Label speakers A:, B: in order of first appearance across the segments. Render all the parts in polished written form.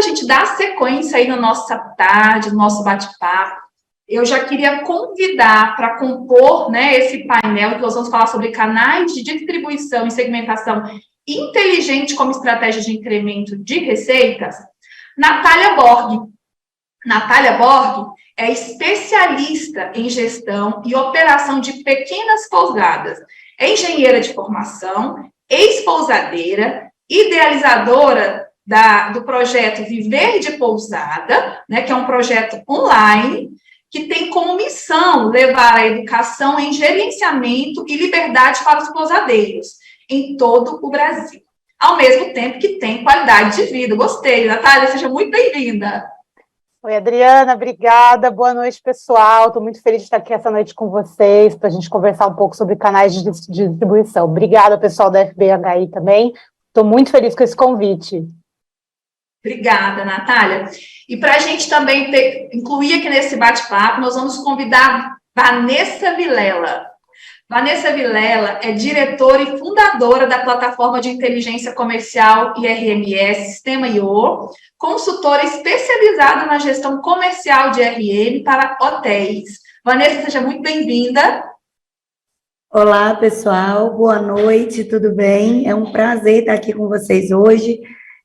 A: a gente dar sequência aí na nossa tarde, no nosso bate-papo, eu já queria convidar para compor, né, esse painel que nós vamos falar sobre canais de distribuição e segmentação inteligente como estratégia de incremento de receitas, Natália Borg. Natália Borg é especialista em gestão e operação de pequenas pousadas, é engenheira de formação, ex-pousadeira, idealizadora do projeto Viver de Pousada, né, que é um projeto online, que tem como missão levar a educação em gerenciamento e liberdade para os pousadeiros, em todo o Brasil, ao mesmo tempo que tem qualidade de vida. Gostei, Natália, seja muito bem-vinda.
B: Oi, Adriana, obrigada, boa noite, pessoal. Estou muito feliz de estar aqui essa noite com vocês, para a gente conversar um pouco sobre canais de distribuição. Obrigada, pessoal da FBHI também. Estou muito feliz com esse convite.
A: Obrigada, Natália. E para a gente também incluir aqui nesse bate-papo, nós vamos convidar Vanessa Vilela. Vanessa Vilela é diretora e fundadora da plataforma de inteligência comercial IRMS, Sistema IO, consultora especializada na gestão comercial de RM para hotéis. Vanessa, seja muito bem-vinda.
C: Olá, pessoal, boa noite, tudo bem? É um prazer estar aqui com vocês hoje.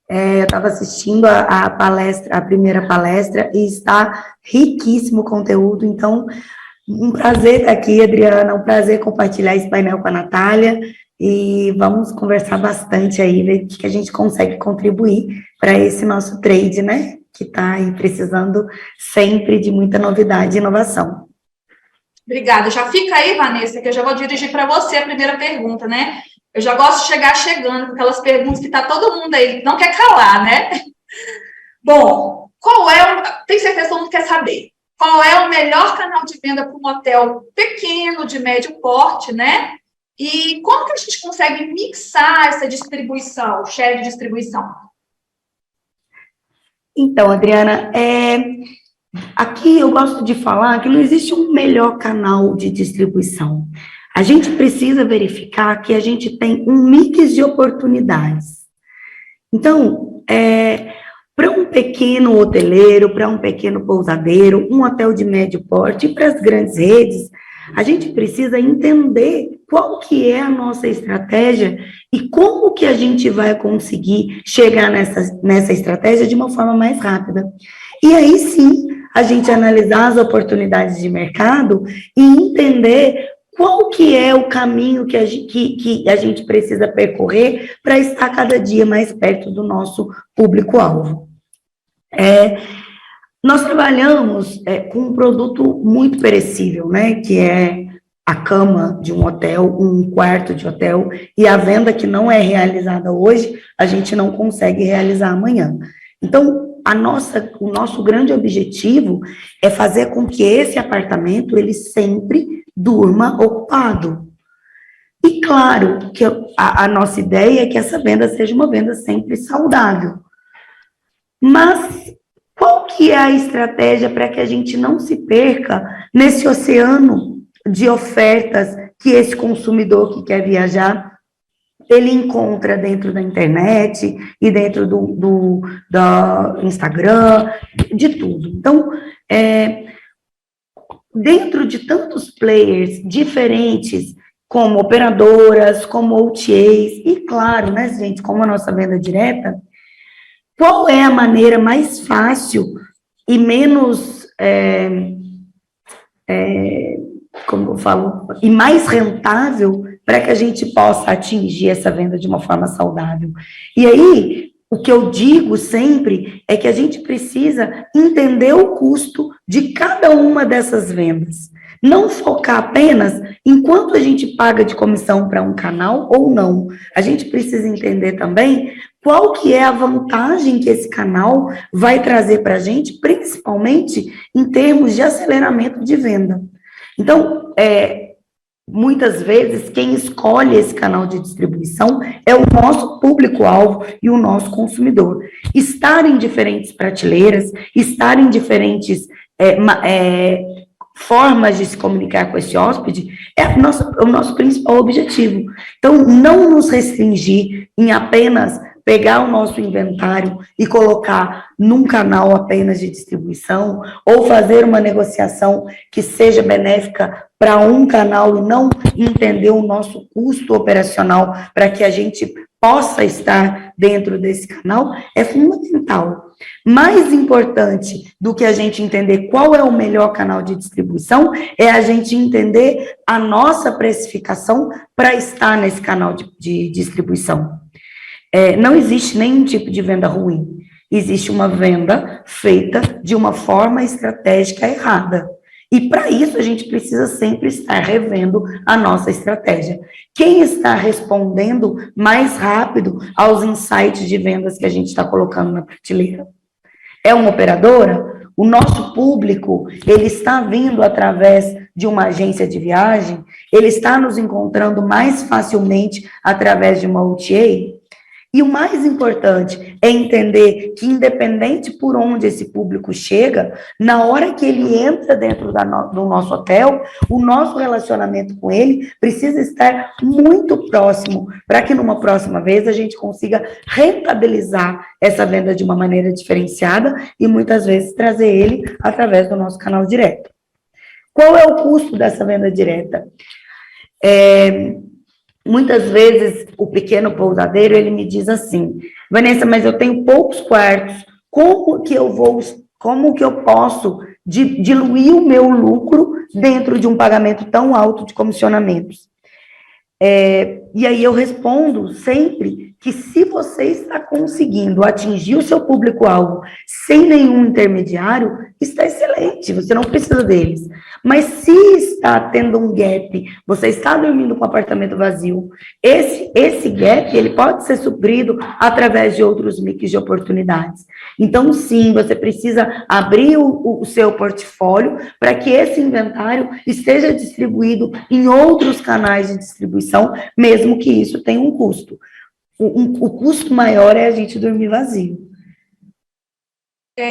C: Eu estava assistindo a palestra, a primeira palestra, e está riquíssimo o conteúdo, então, um prazer estar aqui, Adriana, um prazer compartilhar esse painel com a Natália, e vamos conversar bastante aí, ver o que a gente consegue contribuir para esse nosso trade, né, que está aí precisando sempre de muita novidade e inovação.
A: Obrigada. Já fica aí, Vanessa, que eu já vou dirigir para você a primeira pergunta, né? Eu já gosto de chegar chegando com aquelas perguntas que está todo mundo aí, que não quer calar, né? Bom, tem certeza que todo mundo quer saber. Qual é o melhor canal de venda para um hotel pequeno, de médio porte, né? E como que a gente consegue mixar essa distribuição, share de distribuição?
C: Então, Adriana, aqui eu gosto de falar que não existe um melhor canal de distribuição. A gente precisa verificar que a gente tem um mix de oportunidades. Então, para um pequeno hoteleiro, para um pequeno pousadeiro, um hotel de médio porte e para as grandes redes, a gente precisa entender qual que é a nossa estratégia e como que a gente vai conseguir chegar nessa estratégia de uma forma mais rápida. E aí sim, a gente analisar as oportunidades de mercado e entender qual que é o caminho que a gente precisa percorrer para estar cada dia mais perto do nosso público-alvo. Nós trabalhamos com um produto muito perecível, né, que é a cama de um hotel, um quarto de hotel, e a venda que não é realizada hoje, a gente não consegue realizar amanhã. Então, o nosso grande objetivo é fazer com que esse apartamento, ele sempre durma ocupado. E claro, que a nossa ideia é que essa venda seja uma venda sempre saudável. Mas qual que é a estratégia para que a gente não se perca nesse oceano de ofertas que esse consumidor que quer viajar, ele encontra dentro da internet e dentro do Instagram, de tudo. Então, dentro de tantos players diferentes, como operadoras, como OTAs, e claro, né, gente, como a nossa venda direta, qual é a maneira mais fácil e menos, como eu falo, e mais rentável para que a gente possa atingir essa venda de uma forma saudável? E aí, o que eu digo sempre é que a gente precisa entender o custo de cada uma dessas vendas. Não focar apenas em quanto a gente paga de comissão para um canal ou não. A gente precisa entender também qual que é a vantagem que esse canal vai trazer para a gente, principalmente em termos de aceleramento de venda. Então, muitas vezes, quem escolhe esse canal de distribuição é o nosso público-alvo e o nosso consumidor. Estar em diferentes prateleiras, estar em diferentes formas de se comunicar com esse hóspede é o nosso principal objetivo. Então, não nos restringir em apenas pegar o nosso inventário e colocar num canal apenas de distribuição, ou fazer uma negociação que seja benéfica para um canal e não entender o nosso custo operacional para que a gente possa estar dentro desse canal, é fundamental. Mais importante do que a gente entender qual é o melhor canal de distribuição, é a gente entender a nossa precificação para estar nesse canal de distribuição. Não existe nenhum tipo de venda ruim. Existe uma venda feita de uma forma estratégica errada. E para isso a gente precisa sempre estar revendo a nossa estratégia. Quem está respondendo mais rápido aos insights de vendas que a gente está colocando na prateleira? É uma operadora? O nosso público, ele está vindo através de uma agência de viagem? Ele está nos encontrando mais facilmente através de uma OTA? E o mais importante é entender que, independente por onde esse público chega, na hora que ele entra dentro do nosso hotel, o nosso relacionamento com ele precisa estar muito próximo, para que numa próxima vez a gente consiga rentabilizar essa venda de uma maneira diferenciada e muitas vezes trazer ele através do nosso canal direto. Qual é o custo dessa venda direta? Muitas vezes, o pequeno pousadeiro, ele me diz assim, Vanessa, mas eu tenho poucos quartos, como que eu posso diluir o meu lucro dentro de um pagamento tão alto de comissionamentos? E aí eu respondo sempre que se você está conseguindo atingir o seu público-alvo sem nenhum intermediário, está excelente, você não precisa deles. Mas se está tendo um gap, você está dormindo com o apartamento vazio, esse gap, ele pode ser suprido através de outros mix de oportunidades. Então, sim, você precisa abrir o seu portfólio para que esse inventário esteja distribuído em outros canais de distribuição, mesmo que isso tenha um custo. O custo maior é a gente dormir vazio.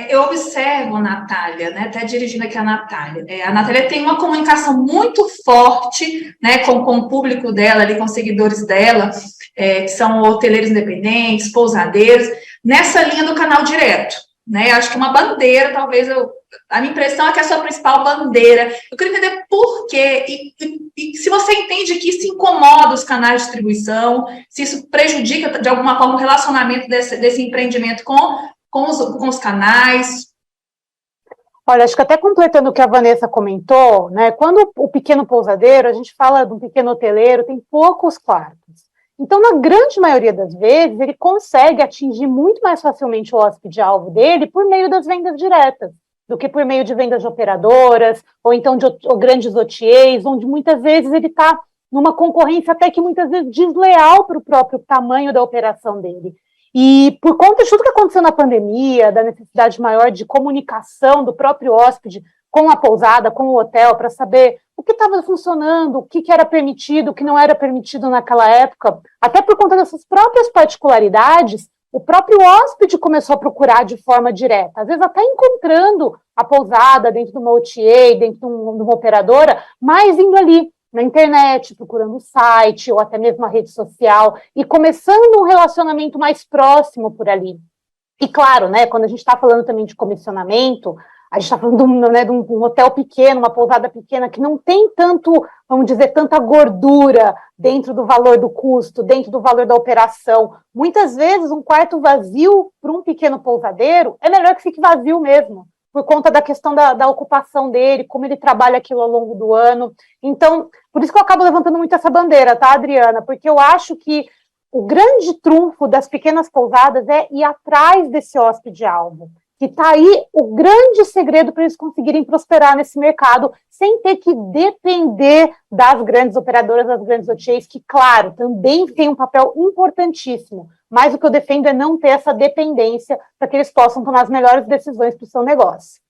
A: Eu observo, Natália, né, até dirigindo aqui a Natália tem uma comunicação muito forte, né, com o público dela, ali, com os seguidores dela, que são hoteleiros independentes, pousadeiros, nessa linha do canal direto, né, acho que uma bandeira, talvez, a minha impressão é que é a sua principal bandeira. Eu queria entender por quê, e se você entende que isso incomoda os canais de distribuição, se isso prejudica, de alguma forma, o relacionamento desse empreendimento com os canais.
B: Olha, acho que até completando o que a Vanessa comentou, né, quando o pequeno pousadeiro, a gente fala de um pequeno hoteleiro, tem poucos quartos. Então, na grande maioria das vezes, ele consegue atingir muito mais facilmente o hóspede-alvo dele por meio das vendas diretas, do que por meio de vendas de operadoras, ou então de grandes OTAs, onde muitas vezes ele está numa concorrência até que muitas vezes desleal para o próprio tamanho da operação dele. E por conta de tudo que aconteceu na pandemia, da necessidade maior de comunicação do próprio hóspede com a pousada, com o hotel, para saber o que estava funcionando, o que era permitido, o que não era permitido naquela época, até por conta dessas próprias particularidades, o próprio hóspede começou a procurar de forma direta, às vezes até encontrando a pousada dentro de uma OTA, dentro de uma operadora, mas indo ali na internet, procurando o site, ou até mesmo a rede social, e começando um relacionamento mais próximo por ali. E claro, né, quando a gente está falando também de comissionamento, a gente está falando de um hotel pequeno, uma pousada pequena, que não tem tanto, vamos dizer, tanta gordura dentro do valor do custo, dentro do valor da operação. Muitas vezes, um quarto vazio para um pequeno pousadeiro é melhor que fique vazio mesmo, por conta da questão da ocupação dele, como ele trabalha aquilo ao longo do ano. Então, por isso que eu acabo levantando muito essa bandeira, tá, Adriana? Porque eu acho que o grande trunfo das pequenas pousadas é ir atrás desse hóspede-alvo, que está aí o grande segredo para eles conseguirem prosperar nesse mercado, sem ter que depender das grandes operadoras, das grandes OTAs, que, claro, também tem um papel importantíssimo, mas o que eu defendo é não ter essa dependência para que eles possam tomar as melhores decisões para o seu negócio.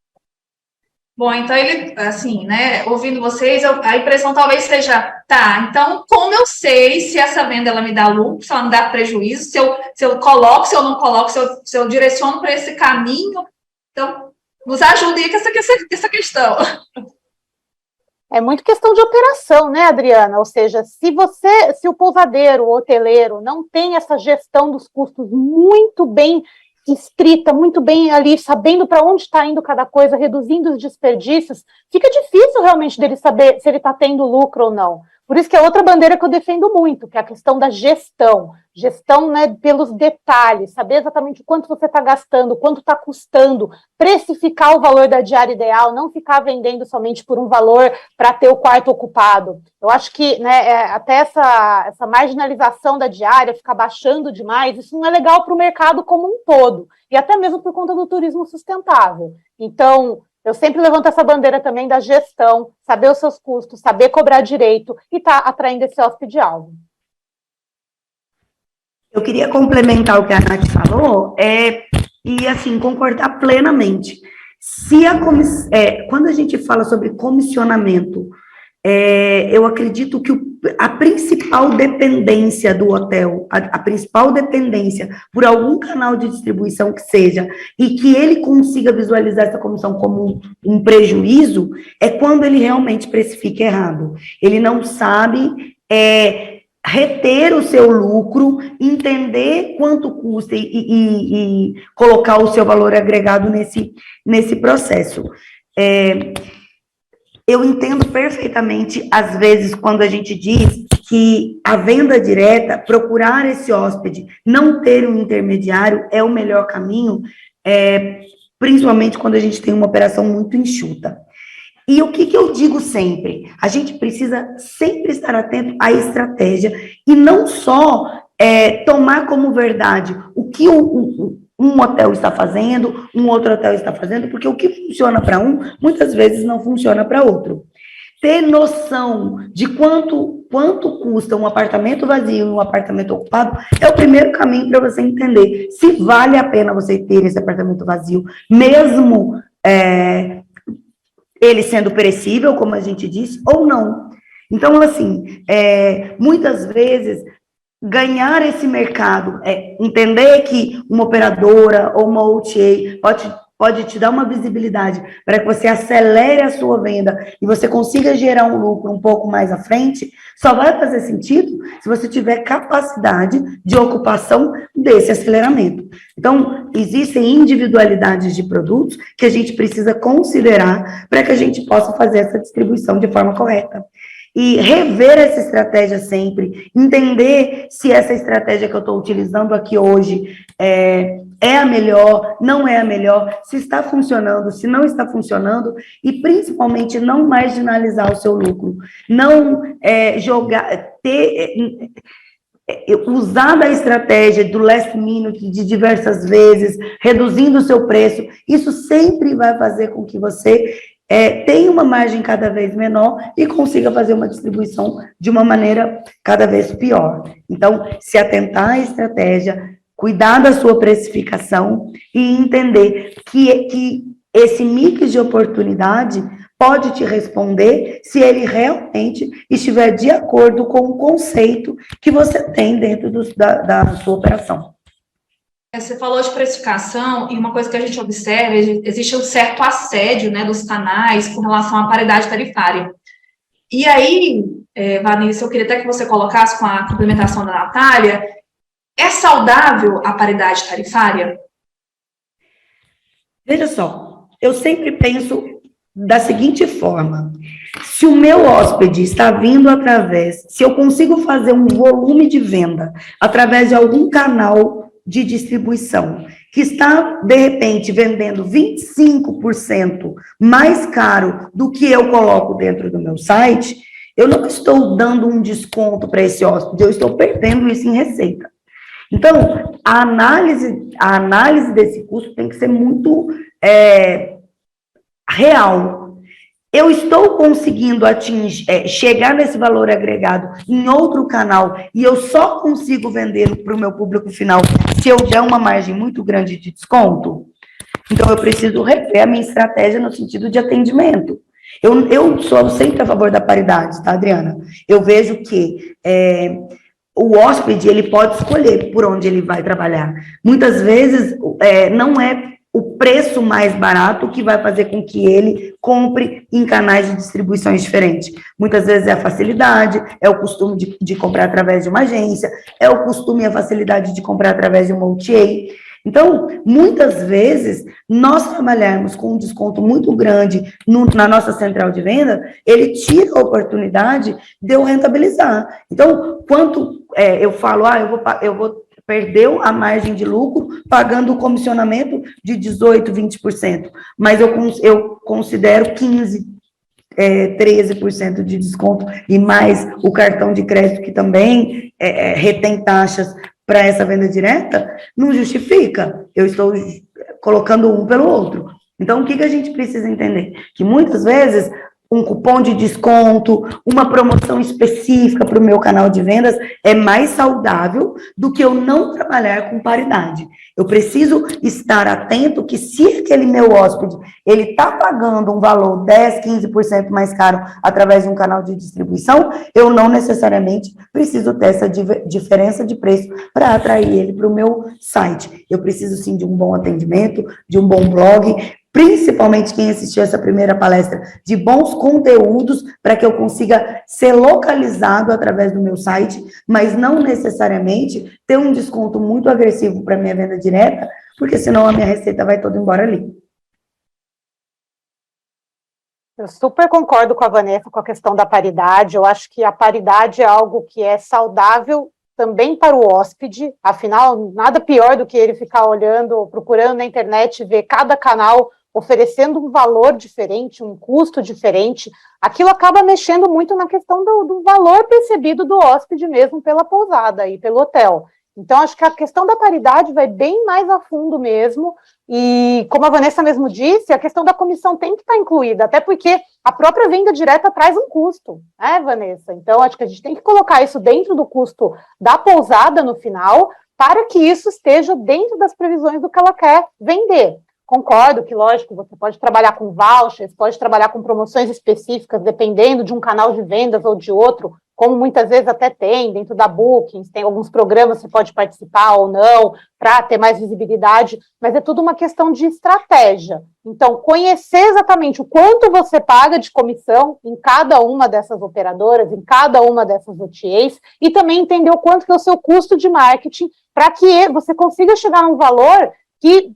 A: Bom, então ele, assim, né, ouvindo vocês, a impressão talvez seja, tá, então como eu sei se essa venda ela me dá lucro, se ela me dá prejuízo, se eu coloco, se eu não coloco, se eu direciono para esse caminho, então nos ajude aí com essa questão.
B: É muito questão de operação, né, Adriana? Ou seja, se o pousadeiro, o hoteleiro, não tem essa gestão dos custos muito bem estrita, muito bem ali, sabendo para onde está indo cada coisa, reduzindo os desperdícios, fica difícil realmente dele saber se ele está tendo lucro ou não. Por isso que é outra bandeira que eu defendo muito, que é a questão da gestão. Gestão, né, pelos detalhes, saber exatamente o quanto você está gastando, quanto está custando, precificar o valor da diária ideal, não ficar vendendo somente por um valor para ter o quarto ocupado. Eu acho que, né, até essa marginalização da diária, ficar baixando demais, isso não é legal para o mercado como um todo, e até mesmo por conta do turismo sustentável. Então, eu sempre levanto essa bandeira também da gestão, saber os seus custos, saber cobrar direito e estar atraindo esse hóspede-alvo.
C: Eu queria complementar o que a Nath falou, e assim, concordar plenamente. Quando a gente fala sobre comissionamento, eu acredito que a principal dependência do hotel, a principal dependência por algum canal de distribuição que seja, e que ele consiga visualizar essa comissão como um prejuízo, é quando ele realmente precifica errado. Ele não sabe reter o seu lucro, entender quanto custa e colocar o seu valor agregado nesse processo. Eu entendo perfeitamente, às vezes, quando a gente diz que a venda direta, procurar esse hóspede, não ter um intermediário é o melhor caminho, principalmente quando a gente tem uma operação muito enxuta. E o que eu digo sempre? A gente precisa sempre estar atento à estratégia e não só tomar como verdade o que um hotel está fazendo, um outro hotel está fazendo, porque o que funciona para um, muitas vezes não funciona para outro. Ter noção de quanto custa um apartamento vazio e um apartamento ocupado é o primeiro caminho para você entender se vale a pena você ter esse apartamento vazio, mesmo ele sendo perecível, como a gente disse, ou não. Então, assim, muitas vezes, ganhar esse mercado, entender que uma operadora ou uma OTA pode te dar uma visibilidade para que você acelere a sua venda e você consiga gerar um lucro um pouco mais à frente, só vai fazer sentido se você tiver capacidade de ocupação desse aceleramento. Então, existem individualidades de produtos que a gente precisa considerar para que a gente possa fazer essa distribuição de forma correta. E rever essa estratégia sempre, entender se essa estratégia que eu estou utilizando aqui hoje é a melhor, não é a melhor, se está funcionando, se não está funcionando, e principalmente não marginalizar o seu lucro, não usar da estratégia do last minute de diversas vezes, reduzindo o seu preço, isso sempre vai fazer com que você tenha uma margem cada vez menor e consiga fazer uma distribuição de uma maneira cada vez pior. Então, se atentar à estratégia, cuidar da sua precificação e entender que esse mix de oportunidade pode te responder se ele realmente estiver de acordo com o conceito que você tem dentro da sua operação.
A: Você falou de precificação, e uma coisa que a gente observa, existe um certo assédio, né, dos canais com relação à paridade tarifária. E aí, Vanessa, eu queria até que você colocasse com a complementação da Natália, é saudável a paridade tarifária?
C: Veja só, eu sempre penso da seguinte forma: se o meu hóspede está vindo se eu consigo fazer um volume de venda através de algum canal de distribuição, que está, de repente, vendendo 25% mais caro do que eu coloco dentro do meu site, eu não estou dando um desconto para esse hóspede, eu estou perdendo isso em receita. Então, a análise desse custo tem que ser muito real. Eu estou conseguindo chegar nesse valor agregado em outro canal e eu só consigo vender para o meu público final se eu der uma margem muito grande de desconto? Então, eu preciso rever a minha estratégia no sentido de atendimento. Eu sou sempre a favor da paridade, tá, Adriana? Eu vejo que o hóspede, ele pode escolher por onde ele vai trabalhar. Muitas vezes, não é o preço mais barato, que vai fazer com que ele compre em canais de distribuições diferentes. Muitas vezes é a facilidade, é o costume de comprar através de uma agência, é o costume e a facilidade de comprar através de uma OTA. Então, muitas vezes, nós trabalharmos com um desconto muito grande na nossa central de venda, ele tira a oportunidade de eu rentabilizar. Então, quanto eu falo, eu vou perdeu a margem de lucro pagando o comissionamento de 18%, 20%, mas eu considero 15%, 13% de desconto e mais o cartão de crédito que também retém taxas para essa venda direta, não justifica. Eu estou colocando um pelo outro. Então, o que a gente precisa entender? Que muitas vezes um cupom de desconto, uma promoção específica para o meu canal de vendas é mais saudável do que eu não trabalhar com paridade. Eu preciso estar atento que se aquele meu hóspede, ele está pagando um valor 10%, 15% mais caro através de um canal de distribuição, eu não necessariamente preciso ter essa diferença de preço para atrair ele para o meu site. Eu preciso, sim, de um bom atendimento, de um bom blog, principalmente quem assistiu essa primeira palestra, de bons conteúdos para que eu consiga ser localizado através do meu site, mas não necessariamente ter um desconto muito agressivo para minha venda direta, porque senão a minha receita vai toda embora ali.
B: Eu super concordo com a Vanessa com a questão da paridade. Eu acho que a paridade é algo que é saudável também para o hóspede, afinal, nada pior do que ele ficar olhando, procurando na internet, ver cada canal oferecendo um valor diferente, um custo diferente. Aquilo acaba mexendo muito na questão do valor percebido do hóspede mesmo pela pousada e pelo hotel. Então, acho que a questão da paridade vai bem mais a fundo mesmo, e como a Vanessa mesmo disse, a questão da comissão tem que estar incluída, até porque a própria venda direta traz um custo, né, Vanessa? Então, acho que a gente tem que colocar isso dentro do custo da pousada no final, para que isso esteja dentro das previsões do que ela quer vender. Concordo que, lógico, você pode trabalhar com vouchers, pode trabalhar com promoções específicas, dependendo de um canal de vendas ou de outro, como muitas vezes até tem dentro da Bookings, tem alguns programas que você pode participar ou não, para ter mais visibilidade, mas é tudo uma questão de estratégia. Então, conhecer exatamente o quanto você paga de comissão em cada uma dessas operadoras, em cada uma dessas OTAs, e também entender o quanto que é o seu custo de marketing, para que você consiga chegar a um valor que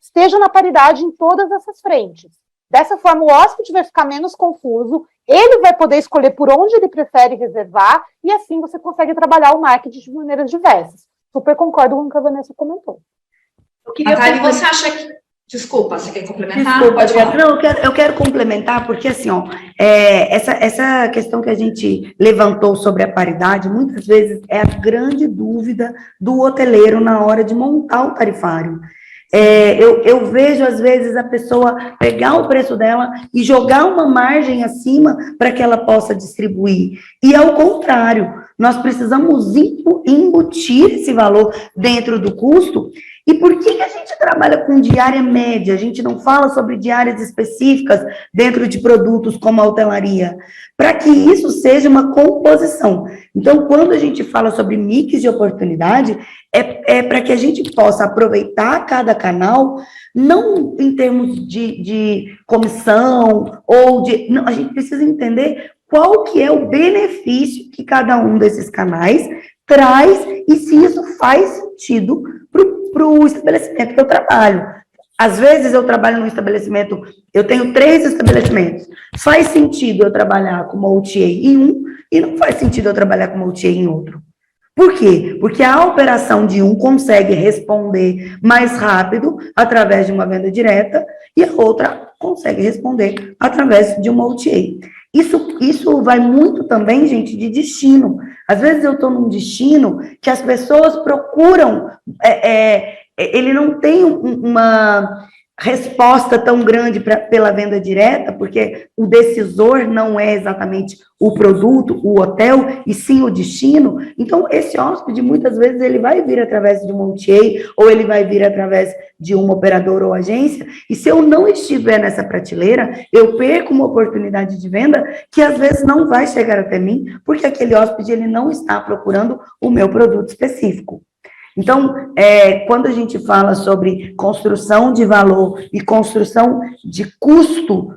B: esteja na paridade em todas essas frentes. Dessa forma, o hóspede vai ficar menos confuso, ele vai poder escolher por onde ele prefere reservar, e assim você consegue trabalhar o marketing de maneiras diversas. Super concordo com o que a Vanessa comentou.
A: Natália, você acha que... Desculpa, você quer complementar?
C: Desculpa,
A: pode falar.
C: Não, eu quero complementar, porque assim, essa questão que a gente levantou sobre a paridade, muitas vezes é a grande dúvida do hoteleiro na hora de montar o tarifário. Eu vejo, às vezes, a pessoa pegar o preço dela e jogar uma margem acima para que ela possa distribuir. E ao contrário, nós precisamos embutir esse valor dentro do custo. E por que a gente trabalha com diária média? A gente não fala sobre diárias específicas dentro de produtos como a hotelaria, para que isso seja uma composição. Então, quando a gente fala sobre mix de oportunidade, é para que a gente possa aproveitar cada canal, não em termos de comissão, ou de... Não, a gente precisa entender qual que é o benefício que cada um desses canais traz e se isso faz sentido para o estabelecimento que eu trabalho. Às vezes eu trabalho num estabelecimento, eu tenho 3 estabelecimentos, faz sentido eu trabalhar com uma OTA em um e não faz sentido eu trabalhar com uma OTA em outro. Por quê? Porque a operação de um consegue responder mais rápido através de uma venda direta e a outra consegue responder através de uma OTA. Isso vai muito também, gente, de destino. Às vezes eu estou num destino que as pessoas procuram, ele não tem uma resposta tão grande pela venda direta, porque o decisor não é exatamente o produto, o hotel, e sim o destino. Então, esse hóspede, muitas vezes, ele vai vir através de uma OTA, ou ele vai vir através de uma operadora ou agência, e se eu não estiver nessa prateleira, eu perco uma oportunidade de venda que, às vezes, não vai chegar até mim, porque aquele hóspede, ele não está procurando o meu produto específico. Então, quando a gente fala sobre construção de valor e construção de custo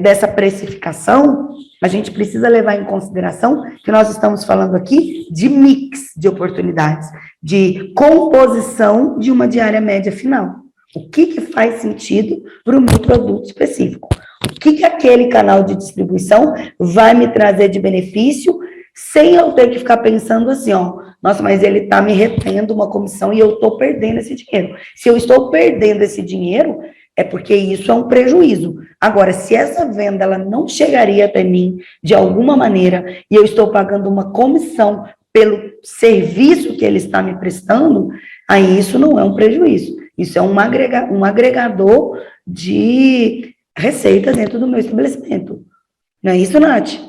C: dessa precificação, a gente precisa levar em consideração que nós estamos falando aqui de mix de oportunidades, de composição de uma diária média final. O que faz sentido para o meu produto específico? O que aquele canal de distribuição vai me trazer de benefício, sem eu ter que ficar pensando assim, ó, nossa, mas ele está me retendo uma comissão e eu estou perdendo esse dinheiro. Se eu estou perdendo esse dinheiro, é porque isso é um prejuízo. Agora, se essa venda ela não chegaria até mim de alguma maneira e eu estou pagando uma comissão pelo serviço que ele está me prestando, aí isso não é um prejuízo. Isso é um agregador de receita dentro do meu estabelecimento. Não é isso, Nath?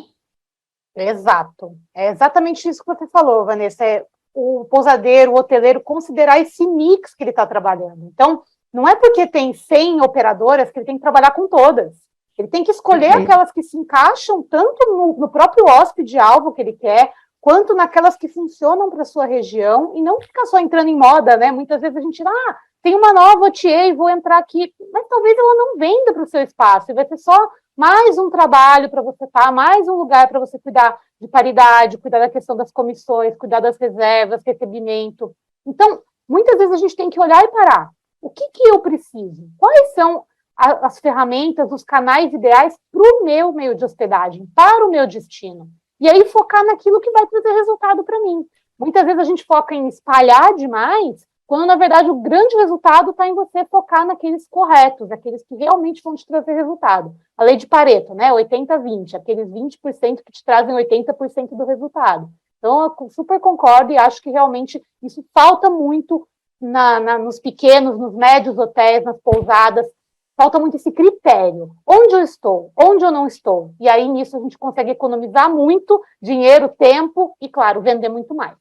B: Exato. É exatamente isso que você falou, Vanessa. É o pousadeiro, o hoteleiro, considerar esse mix que ele está trabalhando. Então, não é porque tem 100 operadoras que ele tem que trabalhar com todas. Ele tem que escolher aquelas que se encaixam tanto no próprio hóspede-alvo que ele quer, quanto naquelas que funcionam para a sua região, e não ficar só entrando em moda, né? Muitas vezes a gente, tem uma nova OTA, vou entrar aqui, mas talvez ela não venda para o seu espaço, e vai ser só mais um trabalho para você estar, mais um lugar para você cuidar de paridade, cuidar da questão das comissões, cuidar das reservas, recebimento. Então, muitas vezes a gente tem que olhar e parar. O que eu preciso? Quais são as ferramentas, os canais ideais para o meu meio de hospedagem, para o meu destino? E aí focar naquilo que vai trazer resultado para mim. Muitas vezes a gente foca em espalhar demais, quando, na verdade, o grande resultado está em você focar naqueles corretos, aqueles que realmente vão te trazer resultado. A lei de Pareto, né? 80-20, aqueles 20% que te trazem 80% do resultado. Então, eu super concordo e acho que realmente isso falta muito nos pequenos, nos médios hotéis, nas pousadas. Falta muito esse critério. Onde eu estou? Onde eu não estou? E aí, nisso, a gente consegue economizar muito dinheiro, tempo e, claro, vender muito mais.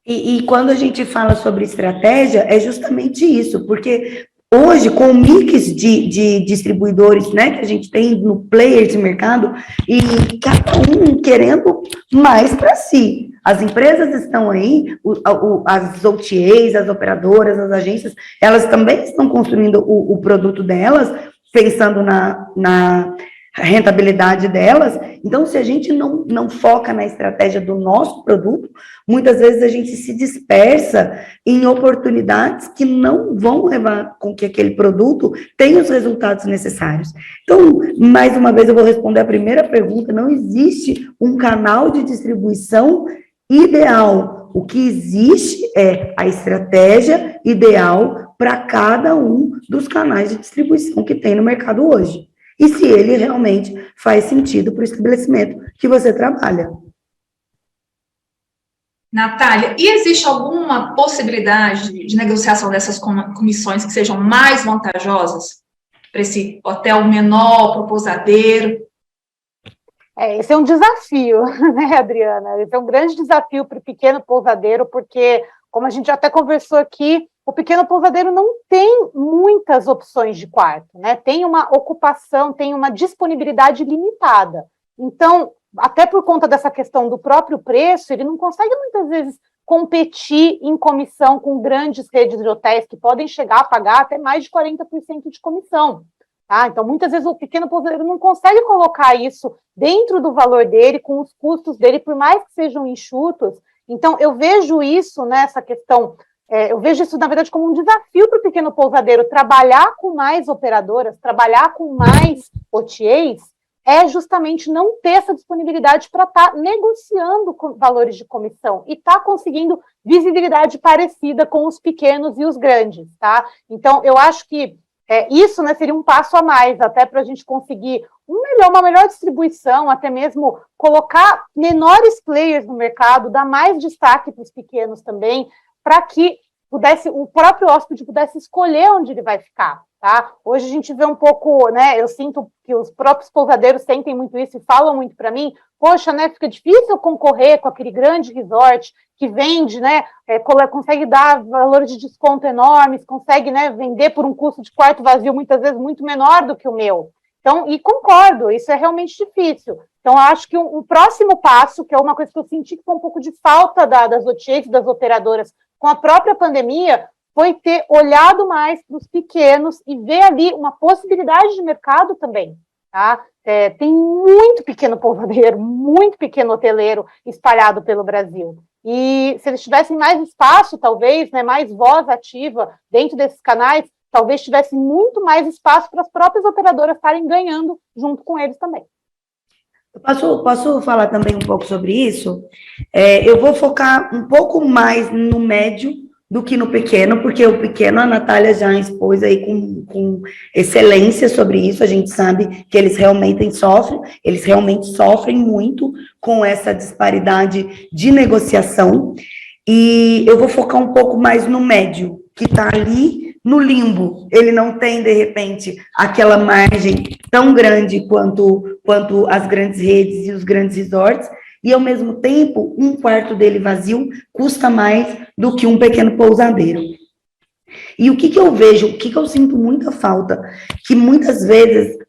C: E quando a gente fala sobre estratégia, é justamente isso, porque hoje, com o mix de distribuidores, né, que a gente tem no player de mercado, e cada um querendo mais para si. As empresas estão aí, as OTAs, as operadoras, as agências, elas também estão construindo o produto delas, pensando na rentabilidade delas. Então, se a gente não foca na estratégia do nosso produto, muitas vezes a gente se dispersa em oportunidades que não vão levar com que aquele produto tenha os resultados necessários. Então, mais uma vez, eu vou responder a primeira pergunta: não existe um canal de distribuição ideal. O que existe é a estratégia ideal para cada um dos canais de distribuição que tem no mercado hoje. E se ele realmente faz sentido para o estabelecimento que você trabalha.
A: Natália, e existe alguma possibilidade de negociação dessas comissões que sejam mais vantajosas para esse hotel menor, para o pousadeiro?
B: Esse é um desafio, né, Adriana? Esse é um grande desafio para o pequeno pousadeiro, porque, como a gente até conversou aqui, o pequeno pousadeiro não tem muitas opções de quarto, né? Tem uma ocupação, tem uma disponibilidade limitada. Então, até por conta dessa questão do próprio preço, ele não consegue muitas vezes competir em comissão com grandes redes de hotéis que podem chegar a pagar até mais de 40% de comissão. Tá? Então, muitas vezes o pequeno pousadeiro não consegue colocar isso dentro do valor dele, com os custos dele, por mais que sejam enxutos. Então, eu vejo isso nessa questão, eu vejo isso, na verdade, como um desafio para o pequeno pousadeiro. Trabalhar com mais operadoras, trabalhar com mais OTAs, é justamente não ter essa disponibilidade para estar negociando valores de comissão e estar conseguindo visibilidade parecida com os pequenos e os grandes, tá? Então, eu acho que isso, né, seria um passo a mais, até para a gente conseguir uma melhor distribuição, até mesmo colocar menores players no mercado, dar mais destaque para os pequenos também, para que o próprio hóspede pudesse escolher onde ele vai ficar, tá? Hoje a gente vê um pouco, né, eu sinto que os próprios pousadeiros sentem muito isso e falam muito para mim, poxa, né, fica difícil concorrer com aquele grande resort que vende, né, consegue dar valores de desconto enormes, consegue, né, vender por um custo de quarto vazio muitas vezes muito menor do que o meu. Então, e concordo, isso é realmente difícil. Então, acho que o próximo passo, que é uma coisa que eu senti que foi um pouco de falta das OTAs, das operadoras, com a própria pandemia, foi ter olhado mais para os pequenos e ver ali uma possibilidade de mercado também, tá? Tem muito pequeno pousadeiro, muito pequeno hoteleiro espalhado pelo Brasil. E se eles tivessem mais espaço, talvez, né, mais voz ativa dentro desses canais, talvez tivesse muito mais espaço para as próprias operadoras estarem ganhando junto com eles também.
C: Posso falar também um pouco sobre isso? Eu vou focar um pouco mais no médio do que no pequeno, porque o pequeno a Natália já expôs aí com excelência sobre isso. A gente sabe que eles realmente sofrem muito com essa disparidade de negociação, e eu vou focar um pouco mais no médio, que está ali no limbo. Ele não tem, de repente, aquela margem tão grande quanto as grandes redes e os grandes resorts, e, ao mesmo tempo, um quarto dele vazio custa mais do que um pequeno pousadeiro. E o que eu vejo, o que eu sinto muita falta, que muitas vezes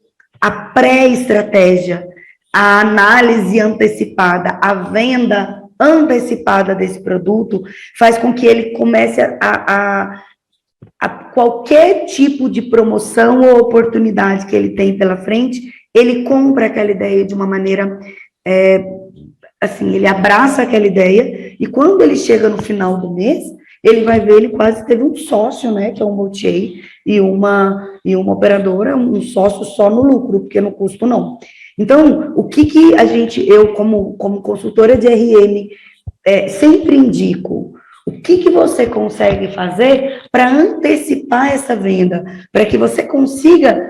C: a pré-estratégia, a análise antecipada, a venda antecipada desse produto, faz com que ele comece a qualquer tipo de promoção ou oportunidade que ele tem pela frente, ele compra aquela ideia de uma maneira... assim, ele abraça aquela ideia, e quando ele chega no final do mês, ele vai ver, ele quase teve um sócio, né, que é um multi e uma operadora, um sócio só no lucro, porque no custo não. Então, o que eu, como consultora de RM, sempre indico, o que você consegue fazer para antecipar essa venda, para que você consiga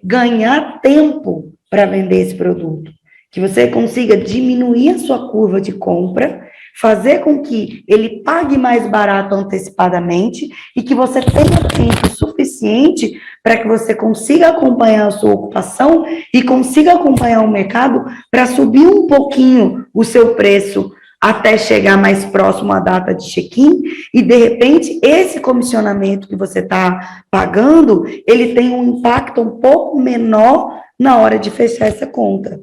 C: ganhar tempo para vender esse produto, que você consiga diminuir a sua curva de compra, fazer com que ele pague mais barato antecipadamente e que você tenha tempo suficiente para que você consiga acompanhar a sua ocupação e consiga acompanhar o mercado para subir um pouquinho o seu preço até chegar mais próximo à data de check-in, e, de repente, esse comissionamento que você está pagando, ele tem um impacto um pouco menor na hora de fechar essa conta.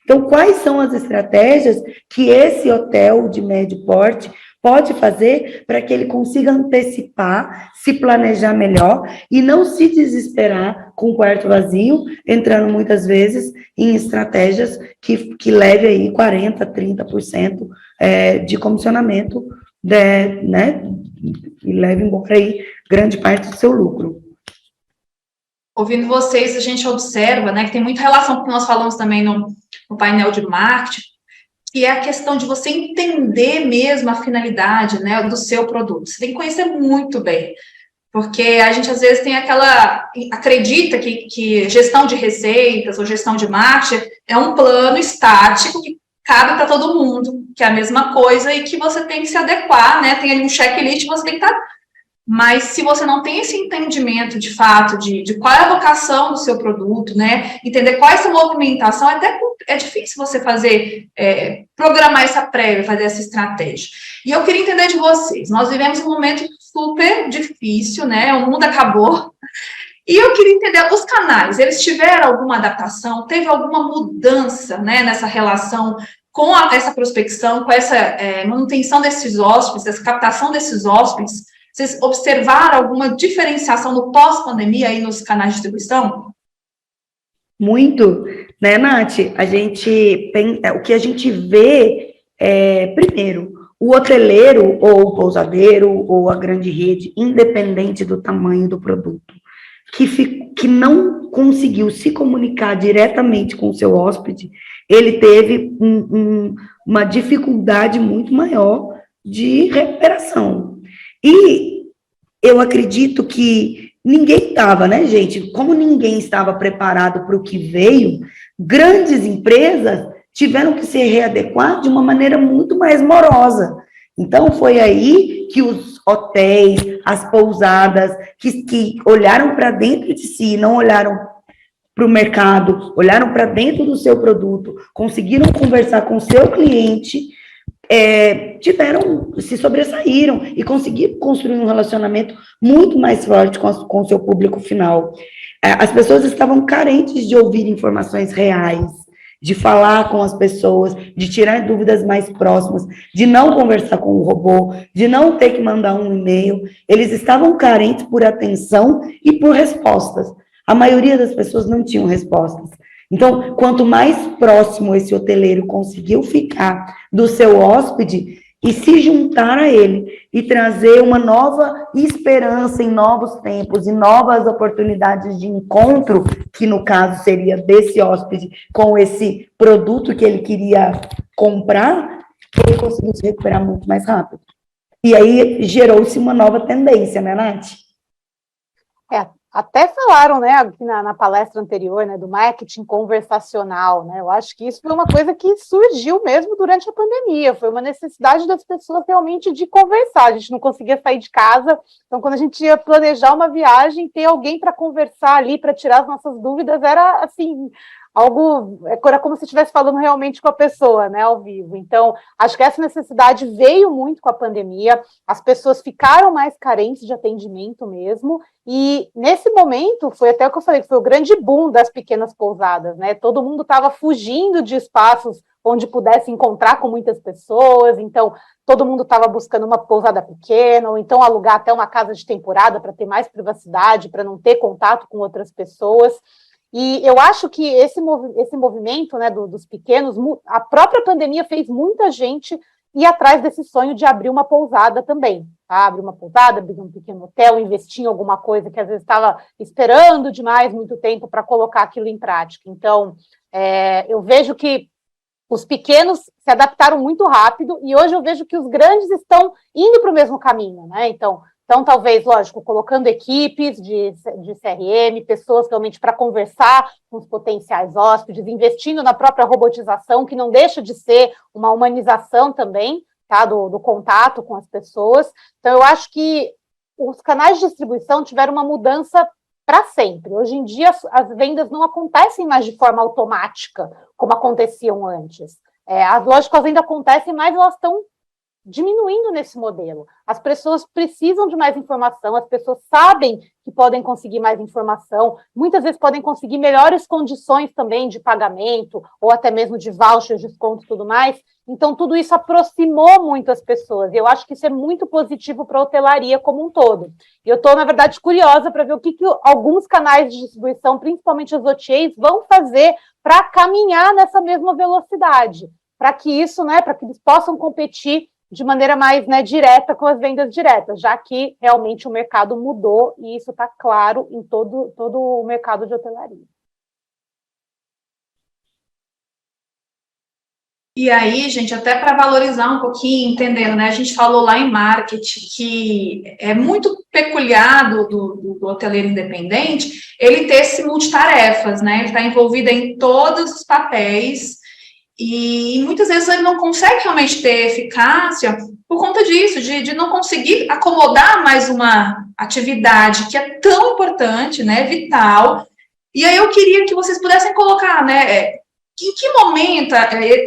C: Então, quais são as estratégias que esse hotel de médio porte pode fazer para que ele consiga antecipar, se planejar melhor e não se desesperar com o quarto vazio, entrando muitas vezes em estratégias que leve aí 40%, 30% de comissionamento, né, e leve embora aí grande parte do seu lucro.
A: Ouvindo vocês, a gente observa, né, que tem muita relação com o que nós falamos também no painel de marketing, que é a questão de você entender mesmo a finalidade, né, do seu produto. Você tem que conhecer muito bem, porque a gente às vezes tem acredita que gestão de receitas ou gestão de marketing é um plano estático que cabe para todo mundo, que é a mesma coisa e que você tem que se adequar, né, tem ali um checklist, você tem que estar... Mas se você não tem esse entendimento, de fato, de qual é a vocação do seu produto, né, entender qual é essa movimentação, é difícil você programar essa prévia, fazer essa estratégia. E eu queria entender de vocês, nós vivemos um momento super difícil, né, o mundo acabou, e eu queria entender, os canais, eles tiveram alguma adaptação, teve alguma mudança, né, nessa relação com essa prospecção, com essa manutenção desses hóspedes, essa captação desses hóspedes? Vocês observaram alguma diferenciação no pós-pandemia aí nos canais de distribuição?
C: Muito, né, Nath? O que a gente vê primeiro, o hoteleiro ou o pousadeiro ou a grande rede, independente do tamanho do produto, que não conseguiu se comunicar diretamente com o seu hóspede, ele teve uma dificuldade muito maior de recuperação. E eu acredito que ninguém estava, né, gente? Como ninguém estava preparado para o que veio, grandes empresas tiveram que se readequar de uma maneira muito mais morosa. Então, foi aí que os hotéis, as pousadas, que olharam para dentro de si, não olharam para o mercado, olharam para dentro do seu produto, conseguiram conversar com o seu cliente, se sobressaíram e conseguiram construir um relacionamento muito mais forte com o seu público final. As pessoas estavam carentes de ouvir informações reais, de falar com as pessoas, de tirar dúvidas mais próximas, de não conversar com o robô, de não ter que mandar um e-mail. Eles estavam carentes por atenção e por respostas. A maioria das pessoas não tinham respostas. Então, quanto mais próximo esse hoteleiro conseguiu ficar do seu hóspede e se juntar a ele e trazer uma nova esperança em novos tempos e novas oportunidades de encontro, que no caso seria desse hóspede com esse produto que ele queria comprar, ele conseguiu se recuperar muito mais rápido. E aí gerou-se uma nova tendência, né, Nath?
B: Até falaram, né, aqui na palestra anterior, né, do marketing conversacional, né, eu acho que isso foi uma coisa que surgiu mesmo durante a pandemia, foi uma necessidade das pessoas realmente de conversar, a gente não conseguia sair de casa, então quando a gente ia planejar uma viagem, ter alguém para conversar ali, para tirar as nossas dúvidas, era assim, era como se estivesse falando realmente com a pessoa, né, ao vivo. Então, acho que essa necessidade veio muito com a pandemia, as pessoas ficaram mais carentes de atendimento mesmo, e nesse momento, foi até o que eu falei, que foi o grande boom das pequenas pousadas, né, todo mundo estava fugindo de espaços onde pudesse encontrar com muitas pessoas, então todo mundo estava buscando uma pousada pequena, ou então alugar até uma casa de temporada para ter mais privacidade, para não ter contato com outras pessoas. E eu acho que esse movimento, né, dos pequenos, a própria pandemia fez muita gente ir atrás desse sonho de abrir uma pousada também, tá? Abrir uma pousada, abrir um pequeno hotel, investir em alguma coisa que às vezes estava esperando demais muito tempo para colocar aquilo em prática. Então, eu vejo que os pequenos se adaptaram muito rápido e hoje eu vejo que os grandes estão indo para o mesmo caminho, né? Então, talvez, lógico, colocando equipes de CRM, pessoas realmente para conversar com os potenciais hóspedes, investindo na própria robotização, que não deixa de ser uma humanização também, tá, do contato com as pessoas. Então, eu acho que os canais de distribuição tiveram uma mudança para sempre. Hoje em dia, as vendas não acontecem mais de forma automática, como aconteciam antes. As lógicas ainda acontecem, mas elas estão diminuindo nesse modelo. As pessoas precisam de mais informação, as pessoas sabem que podem conseguir mais informação, muitas vezes podem conseguir melhores condições também de pagamento, ou até mesmo de vouchers, desconto e tudo mais. Então, tudo isso aproximou muito as pessoas, e eu acho que isso é muito positivo para a hotelaria como um todo. E eu estou, na verdade, curiosa para ver o que alguns canais de distribuição, principalmente os OTAs, vão fazer para caminhar nessa mesma velocidade, para que isso, né, para que eles possam competir de maneira mais, né, direta com as vendas diretas, já que realmente o mercado mudou e isso está claro em todo o mercado de hotelaria.
A: E aí, gente, até para valorizar um pouquinho, entendendo, né? A gente falou lá em marketing que é muito peculiar do hoteleiro independente ele ter esse multitarefas, né? Ele está envolvido em todos os papéis e muitas vezes ele não consegue realmente ter eficácia por conta disso, de não conseguir acomodar mais uma atividade que é tão importante, né? Vital. E aí eu queria que vocês pudessem colocar, né? Em que momento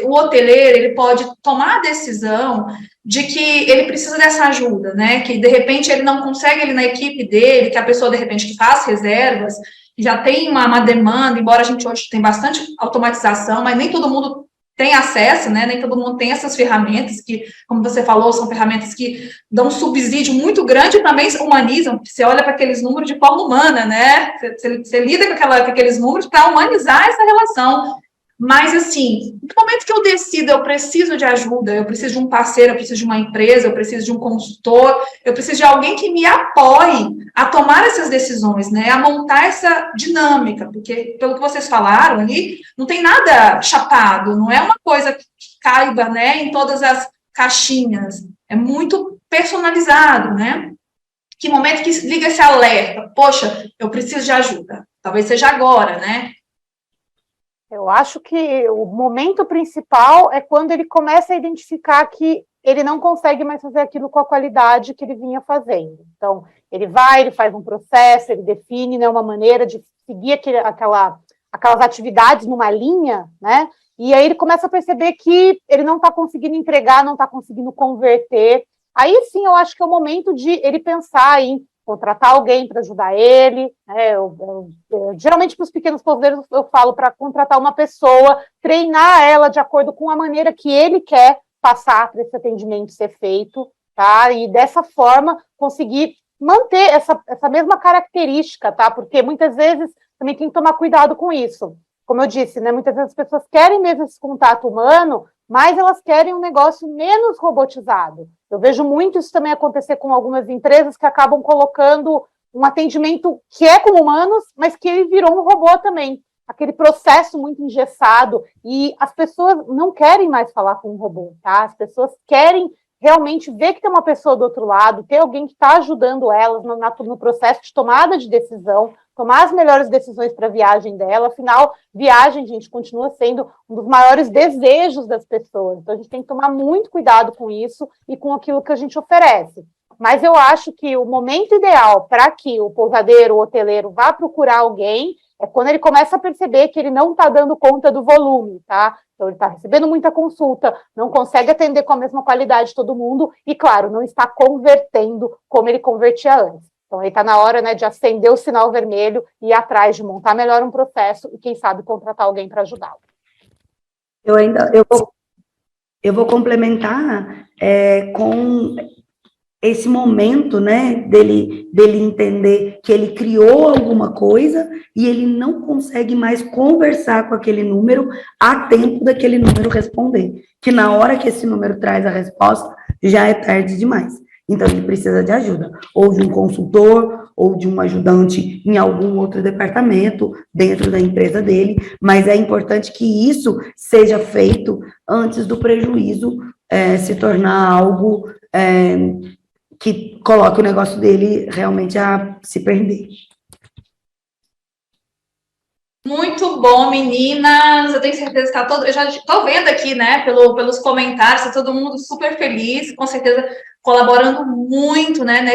A: o hoteleiro ele pode tomar a decisão de que ele precisa dessa ajuda, né? Que de repente ele não consegue ele na equipe dele, que a pessoa de repente que faz reservas já tem uma demanda, embora a gente hoje tem bastante automatização, mas nem todo mundo tem acesso, né? Nem todo mundo tem essas ferramentas que, como você falou, são ferramentas que dão um subsídio muito grande e também humanizam. Você olha para aqueles números de forma humana, né? Você lida com aqueles números para humanizar essa relação. Mas, assim, no momento que eu decido, eu preciso de ajuda, eu preciso de um parceiro, eu preciso de uma empresa, eu preciso de um consultor, eu preciso de alguém que me apoie a tomar essas decisões, né, a montar essa dinâmica, porque, pelo que vocês falaram ali, não tem nada chapado, não é uma coisa que caiba, né, em todas as caixinhas, é muito personalizado, né. Que momento que liga esse alerta? Poxa, eu preciso de ajuda, talvez seja agora, né.
B: Eu acho que o momento principal é quando ele começa a identificar que ele não consegue mais fazer aquilo com a qualidade que ele vinha fazendo. Então, ele faz um processo, ele define, né, uma maneira de seguir aquelas atividades numa linha, né? E aí ele começa a perceber que ele não está conseguindo entregar, não está conseguindo converter. Aí sim, eu acho que é o momento de ele pensar em contratar alguém para ajudar ele, né? Geralmente, para os pequenos pouseiros, eu falo para contratar uma pessoa, treinar ela de acordo com a maneira que ele quer passar para esse atendimento ser feito, tá? E dessa forma conseguir manter essa mesma característica, tá? Porque muitas vezes também tem que tomar cuidado com isso. Como eu disse, né? Muitas vezes as pessoas querem mesmo esse contato humano, mas elas querem um negócio menos robotizado. Eu vejo muito isso também acontecer com algumas empresas que acabam colocando um atendimento que é com humanos, mas que ele virou um robô também. Aquele processo muito engessado, e as pessoas não querem mais falar com um robô, tá? As pessoas querem realmente ver que tem uma pessoa do outro lado, ter alguém que está ajudando elas no processo de tomada de decisão, tomar as melhores decisões para a viagem dela. Afinal, viagem, gente, continua sendo um dos maiores desejos das pessoas. Então, a gente tem que tomar muito cuidado com isso e com aquilo que a gente oferece. Mas eu acho que o momento ideal para que o pousadeiro, o hoteleiro vá procurar alguém é quando ele começa a perceber que ele não está dando conta do volume, tá? Então, ele está recebendo muita consulta, não consegue atender com a mesma qualidade todo mundo e, claro, não está convertendo como ele convertia antes. Então, aí está na hora, né, de acender o sinal vermelho e ir atrás de montar melhor um processo e, quem sabe, contratar alguém para ajudá-lo.
C: Eu vou complementar com esse momento, né, dele entender que ele criou alguma coisa e ele não consegue mais conversar com aquele número a tempo daquele número responder. Que na hora que esse número traz a resposta, já é tarde demais. Então, ele precisa de ajuda, ou de um consultor, ou de um ajudante em algum outro departamento dentro da empresa dele, mas é importante que isso seja feito antes do prejuízo se tornar algo que coloque o negócio dele realmente a se perder.
A: Muito bom, meninas. Eu tenho certeza que eu já estou vendo aqui, né, pelos comentários, tá todo mundo super feliz, com certeza colaborando muito, né,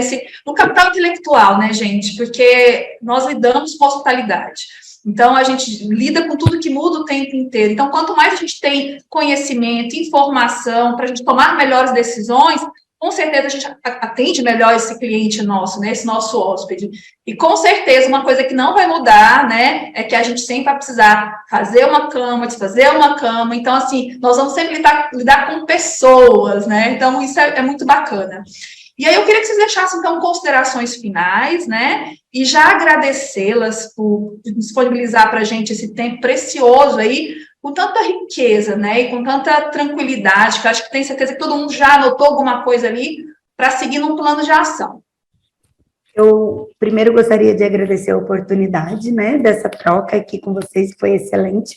A: no capital intelectual, né, gente, porque nós lidamos com hospitalidade. Então, a gente lida com tudo que muda o tempo inteiro. Então, quanto mais a gente tem conhecimento, informação, para a gente tomar melhores decisões, com certeza a gente atende melhor esse cliente nosso, né, esse nosso hóspede. E com certeza uma coisa que não vai mudar, né, é que a gente sempre vai precisar fazer uma cama, desfazer uma cama. Então, assim, nós vamos sempre lidar com pessoas, né, então isso é muito bacana. E aí eu queria que vocês deixassem, então, considerações finais, né, e já agradecê-las por disponibilizar para a gente esse tempo precioso aí, com tanta riqueza, né, e com tanta tranquilidade, que eu acho que tenho certeza que todo mundo já anotou alguma coisa ali para seguir num plano de ação.
C: Eu primeiro gostaria de agradecer a oportunidade, né, dessa troca aqui com vocês, que foi excelente.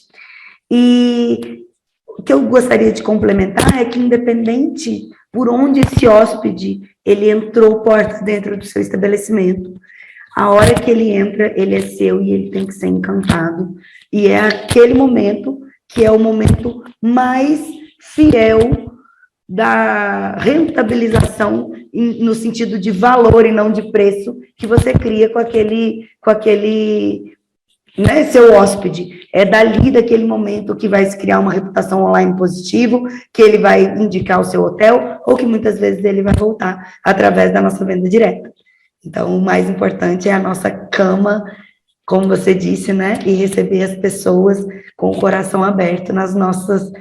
C: E o que eu gostaria de complementar é que, independente por onde esse hóspede ele entrou portas dentro do seu estabelecimento, a hora que ele entra, ele é seu e ele tem que ser encantado. E é aquele momento que é o momento mais fiel da rentabilização no sentido de valor e não de preço que você cria com aquele né, seu hóspede. É dali, daquele momento, que vai se criar uma reputação online positivo, que ele vai indicar o seu hotel, ou que muitas vezes ele vai voltar através da nossa venda direta. Então, o mais importante é a nossa cama, como você disse, né, e receber as pessoas com o coração aberto nos nossos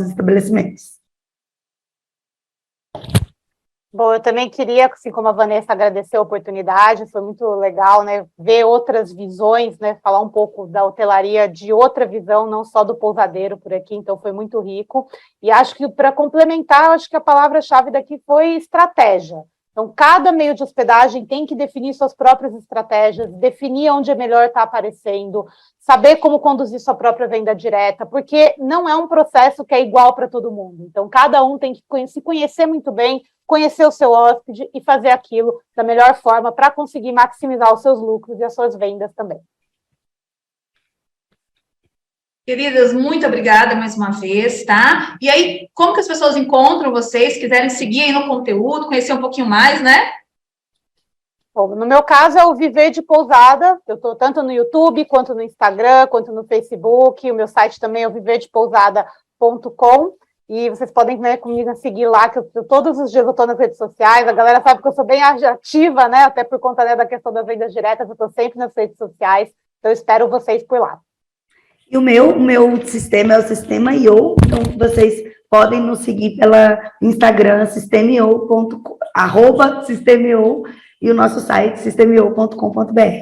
C: estabelecimentos.
B: Bom, eu também queria, assim como a Vanessa, agradecer a oportunidade, foi muito legal, né, ver outras visões, né, falar um pouco da hotelaria de outra visão, não só do pousadeiro por aqui, então foi muito rico. E acho que, para complementar, acho que a palavra-chave daqui foi estratégia. Então, cada meio de hospedagem tem que definir suas próprias estratégias, definir onde é melhor estar aparecendo, saber como conduzir sua própria venda direta, porque não é um processo que é igual para todo mundo. Então, cada um tem que se conhecer muito bem, conhecer o seu hóspede e fazer aquilo da melhor forma para conseguir maximizar os seus lucros e as suas vendas também.
A: Queridas, muito obrigada mais uma vez, tá? E aí, como que as pessoas encontram vocês, quiserem seguir aí no conteúdo, conhecer um pouquinho mais, né?
B: Bom, no meu caso é o Viver de Pousada, eu estou tanto no YouTube, quanto no Instagram, quanto no Facebook, o meu site também é o viverdepousada.com, E vocês podem, né, comigo seguir lá, que todos os dias eu estou nas redes sociais. A galera sabe que eu sou bem ativa, né? Até por conta, né, da questão das vendas diretas, eu estou sempre nas redes sociais. Então, eu espero vocês por lá.
C: E o meu sistema é o Sistema IO, então vocês podem nos seguir pela Instagram, @sistemio, e o nosso site, sistemio.com.br.